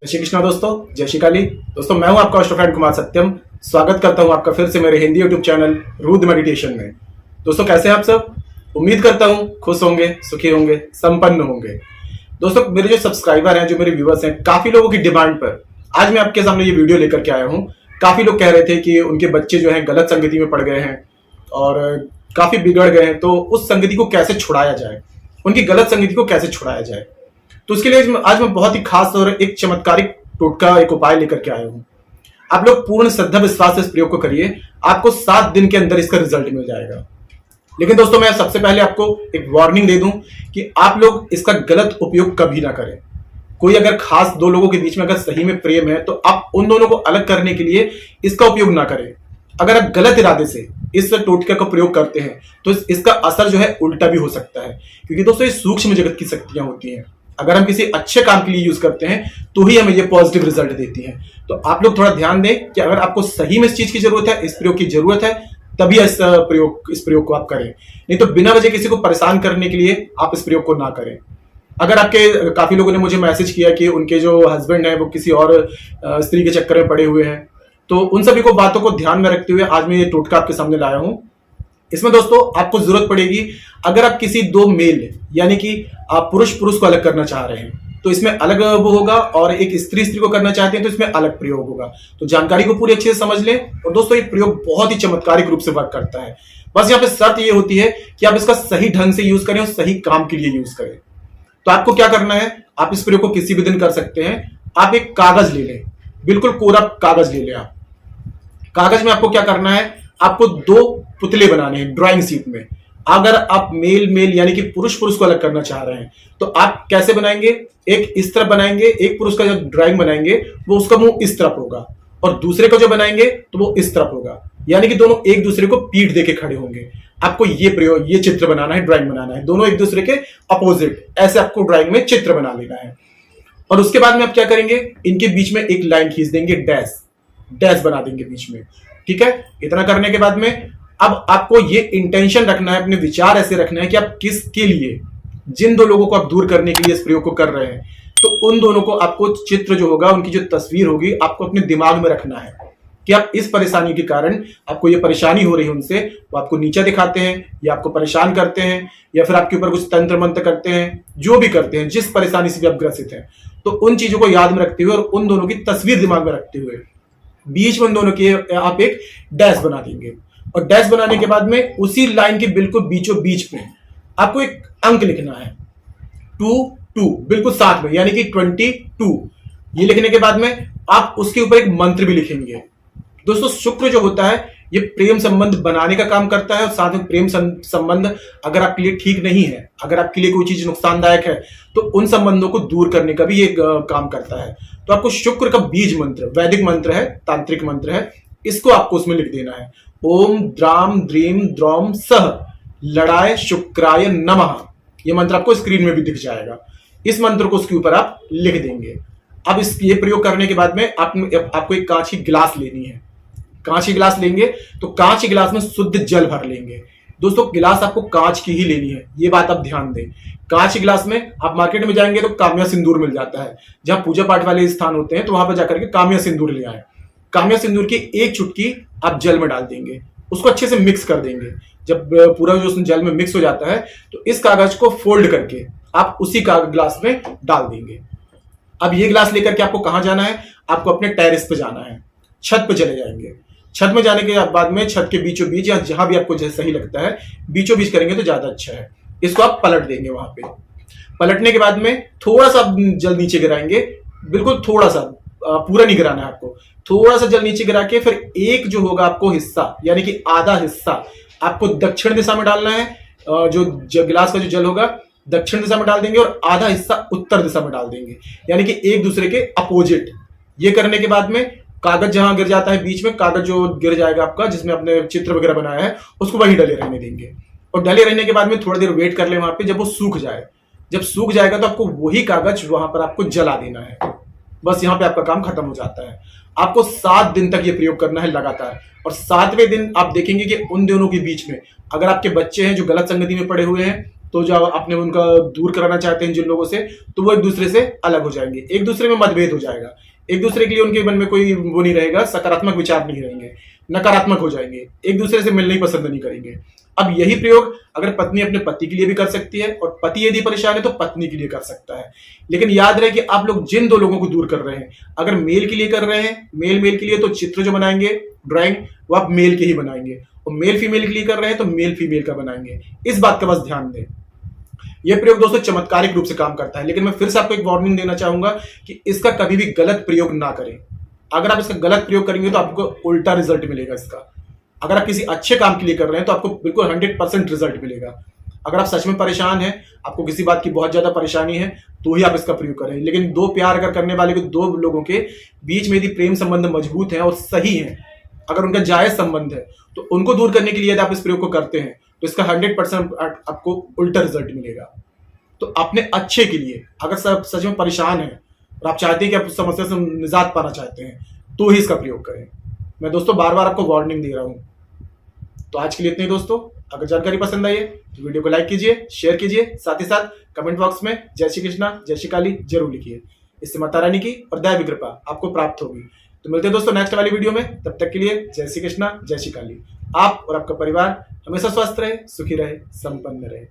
श्री कृष्णा दोस्तों, जय श्री काली। दोस्तों मैं हूं आपका फ्रेंड कुमार सत्यम। स्वागत करता हूं आपका फिर से मेरे Hindi YouTube channel Rudra meditation में। दोस्तों कैसे हैं आप सब? उम्मीद करता हूं खुश होंगे, सुखी होंगे, संपन्न होंगे। दोस्तों मेरे जो सब्सक्राइबर हैं, जो मेरे व्यूअर्स हैं, काफी लोगों की डिमांड पर आज मैं आपके सामने ये वीडियो लेकर के आया हूँ। काफी लोग कह रहे थे कि उनके बच्चे जो है गलत संगति में पड़ गए हैं और काफी बिगड़ गए हैं, तो उस संगति को कैसे छुड़ाया जाए, उनकी गलत संगति को कैसे छुड़ाया जाए। तो उसके लिए आज मैं बहुत ही खास और एक चमत्कारिक टोटका, एक उपाय लेकर के आया हूं। आप लोग पूर्ण श्रद्धा विश्वास से इस प्रयोग को करिए, आपको 7 दिन के अंदर इसका रिजल्ट मिल जाएगा। लेकिन दोस्तों मैं सबसे पहले आपको एक वार्निंग दे दूं कि आप लोग इसका गलत उपयोग कभी ना करें। कोई अगर खास 2 लोगों के बीच में अगर सही में प्रेम है तो आप उन दोनों को अलग करने के लिए इसका उपयोग ना करें। अगर आप गलत इरादे से इस टोटके का प्रयोग करते हैं तो इसका असर जो है उल्टा भी हो सकता है, क्योंकि दोस्तों ये सूक्ष्म जगत की शक्तियां होती हैं। अगर हम किसी अच्छे काम के लिए यूज करते हैं तो ही हमें ये पॉजिटिव रिजल्ट देती हैं। तो आप लोग थोड़ा ध्यान दें कि अगर आपको सही में इस चीज की जरूरत है, इस प्रयोग की जरूरत है, तभी इस प्रयोग को आप करें। नहीं तो बिना वजह किसी को परेशान करने के लिए आप इस प्रयोग को ना करें। अगर आपके काफी लोगों ने मुझे मैसेज किया कि उनके जो हस्बैंड है वो किसी और स्त्री के चक्कर में पड़े हुए हैं, तो उन सभी को बातों को ध्यान में रखते हुए आज मैं ये टोटका आपके सामने लाया हूं। इसमें दोस्तों आपको जरूरत पड़ेगी, अगर आप किसी 2 मेल यानी कि आप पुरुष को अलग करना चाह रहे हैं तो इसमें अलग वो होगा, और एक स्त्री को करना चाहते हैं तो इसमें अलग प्रयोग होगा। तो जानकारी को पूरी अच्छे से समझ लें। और दोस्तों ये प्रयोग बहुत ही चमत्कारिक रूप से वर्क करता है। बस यहाँ पे शर्त ये होती है कि आप इसका सही ढंग से यूज करें और सही काम के लिए यूज करें। तो आपको क्या करना है, आप इस प्रयोग को किसी भी दिन कर सकते हैं। आप एक कागज ले लें, बिल्कुल कोरा कागज ले लें। आप कागज में आपको क्या करना है, आपको 2 पुतले बनाने हैं ड्राइंग शीट में। अगर आप मेल यानी कि पुरुष को अलग करना चाह रहे हैं तो आप कैसे बनाएंगे, एक इस तरफ बनाएंगे, एक पुरुष का जो ड्राइंग बनाएंगे वो उसका मुंह इस तरफ होगा और दूसरे का जो बनाएंगे तो वो इस तरफ होगा, यानी कि दोनों एक दूसरे को पीठ देके खड़े होंगे। आपको ये चित्र बनाना है, ड्राइंग बनाना है, दोनों एक दूसरे के अपोजिट, ऐसे आपको ड्राइंग में चित्र बना लेना है। और उसके बाद में आप क्या करेंगे, इनके बीच में एक लाइन खींच देंगे, डैश बना देंगे बीच में। ठीक है, इतना करने के बाद में अब आपको ये इंटेंशन रखना है, अपने विचार ऐसे रखना है कि आप किसके लिए, जिन 2 लोगों को आप दूर करने के लिए इस प्रयोग को कर रहे हैं, तो उन दोनों को आपको चित्र जो होगा, उनकी जो तस्वीर होगी, आपको अपने दिमाग में रखना है कि आप इस परेशानी के कारण आपको ये परेशानी हो रही है उनसे, वो आपको नीचा दिखाते हैं या आपको परेशान करते हैं या फिर आपके ऊपर कुछ तंत्र मंत्र करते हैं, जो भी करते हैं, जिस परेशानी से भी आप ग्रसित हैं, तो उन चीजों को याद में रखते हुए और उन दोनों की तस्वीर दिमाग में रखते हुए बीच में उन दोनों के आप एक डैश बना देंगे। और डैश बनाने के बाद में उसी लाइन के बिल्कुल बीचों बीच में आपको एक अंक लिखना है, 2 बिल्कुल साथ में, यानी कि 22। ये लिखने के बाद में आप उसके ऊपर एक मंत्र भी लिखेंगे। दोस्तों शुक्र जो होता है ये प्रेम संबंध बनाने का काम करता है, और साथ में प्रेम संबंध अगर आपके लिए ठीक नहीं है, अगर आपके लिए कोई चीज नुकसानदायक है, तो उन संबंधों को दूर करने का भी ये काम करता है। तो आपको शुक्र का बीज मंत्र, वैदिक मंत्र है, तांत्रिक मंत्र है, इसको आपको उसमें लिख देना है। ओम द्राम द्रीम द्रौम सह लड़ाय शुक्राय नमः। ये मंत्र आपको स्क्रीन में भी दिख जाएगा। इस मंत्र को उसके ऊपर आप लिख देंगे। अब ये प्रयोग करने के बाद में आपको एक कांच की गिलास लेनी है। कांच की गिलास लेंगे तो कांच की गिलास में शुद्ध जल भर लेंगे। दोस्तों गिलास आपको कांच की ही लेनी है, ये बात आप ध्यान दें। कांच की गिलास में आप मार्केट में जाएंगे तो काम्या सिंदूर मिल जाता है, जहां पूजा पाठ वाले स्थान होते हैं तो वहां पर जाकर के काम्या सिंदूर ले आए। काम्या सिंदूर की 1 चुटकी आप जल में डाल देंगे, उसको अच्छे से मिक्स कर देंगे। जब पूरा जो जल में मिक्स हो जाता है तो इस कागज को फोल्ड करके आप उसी गिलास में डाल देंगे। अब ये गिलास लेकर के आपको कहां जाना है, आपको अपने टेरेस पे जाना है, छत पे चले जाएंगे। छत में जाने के बाद में छत के बीचों बीच या जहां भी आपको सही लगता है बीचों बीच करेंगे तो ज्यादा अच्छा है। इसको आप पलट देंगे। वहां पे पलटने के बाद में थोड़ा सा जल नीचे गिराएंगे, बिल्कुल थोड़ा सा, पूरा नहीं गिराना है आपको, थोड़ा सा जल नीचे गिरा के फिर एक जो होगा आपको हिस्सा, यानी कि आधा हिस्सा आपको दक्षिण दिशा में डालना है। जो गिलास का जो जल होगा दक्षिण दिशा में डाल देंगे और आधा हिस्सा उत्तर दिशा में डाल देंगे, यानी कि एक दूसरे के अपोजिट। ये करने के बाद में कागज जहां गिर जाता है बीच में, कागज जो गिर जाएगा आपका जिसमें आपने चित्र वगैरह बनाया है, उसको वहीं डले रहने देंगे। और डले रहने के बाद में थोड़ी देर वेट कर ले वहां पे, जब वो सूख जाए। जब सूख जाएगा तो आपको वही कागज वहां पर आपको जला देना है। बस यहां पे आपका काम खत्म हो जाता है। आपको 7 दिन तक ये प्रयोग करना है लगातार, और 7वें दिन आप देखेंगे कि उन दोनों के बीच में अगर आपके बच्चे हैं जो गलत संगति में पड़े हुए हैं तो जो आपने उनका दूर कराना चाहते हैं जिन लोगों से, तो वो एक दूसरे से अलग हो जाएंगे, एक दूसरे में मतभेद हो जाएगा, एक दूसरे के लिए उनके मन में कोई वो नहीं रहेगा, सकारात्मक विचार नहीं रहेंगे, नकारात्मक हो जाएंगे, एक दूसरे से मिलना ही पसंद नहीं करेंगे। अब यही प्रयोग अगर पत्नी अपने पति के लिए भी कर सकती है और पति यदि परेशान है तो पत्नी के लिए कर सकता है। लेकिन याद रहे कि आप लोग जिन दो लोगों को दूर कर रहे हैं, अगर मेल के लिए कर रहे हैं, मेल के लिए, तो चित्र जो बनाएंगे, ड्राइंग, वो आप मेल के ही बनाएंगे, और मेल फीमेल के लिए कर रहे हैं तो मेल फीमेल का बनाएंगे। इस बात का बस ध्यान दें। यह प्रयोग दोस्तों चमत्कारिक रूप से काम करता है, लेकिन मैं फिर से आपको एक वार्निंग देना चाहूंगा कि इसका कभी भी गलत प्रयोग ना करें। अगर आप इसका गलत प्रयोग करेंगे तो आपको उल्टा रिजल्ट मिलेगा इसका। अगर आप किसी अच्छे काम के लिए कर रहे हैं तो आपको बिल्कुल 100% रिजल्ट मिलेगा। अगर आप सच में परेशान हैं, आपको किसी बात की बहुत ज्यादा परेशानी है, तो ही आप इसका प्रयोग करें। लेकिन दो प्यार अगर करने वाले दो लोगों के बीच में यदि प्रेम संबंध मजबूत है और सही है, अगर उनका जायज संबंध है, तो उनको दूर करने के लिए यदि आप इस प्रयोग को करते हैं तो इसका 100% आपको उल्टा रिजल्ट मिलेगा। तो अपने अच्छे के लिए अगर सब सच में परेशान है और आप चाहते हैं कि आप उस समस्या से निजात पाना चाहते हैं, तो ही इसका प्रयोग करें। मैं दोस्तों बार बार आपको वार्निंग दे रहा हूं। तो आज के लिए इतने ही दोस्तों। अगर जानकारी पसंद आई है तो वीडियो को लाइक कीजिए, शेयर कीजिए, साथ ही साथ कमेंट बॉक्स में जय श्री कृष्णा, जय श्री काली जरूर लिखिए। इससे माता रानी की और दैवी कृपा आपको प्राप्त होगी। तो मिलते हैं दोस्तों नेक्स्ट वाली वीडियो में। तब तक के लिए जय श्री कृष्णा, जय श्री काली। आप और आपका परिवार हमेशा स्वस्थ रहे, सुखी रहे, संपन्न रहे।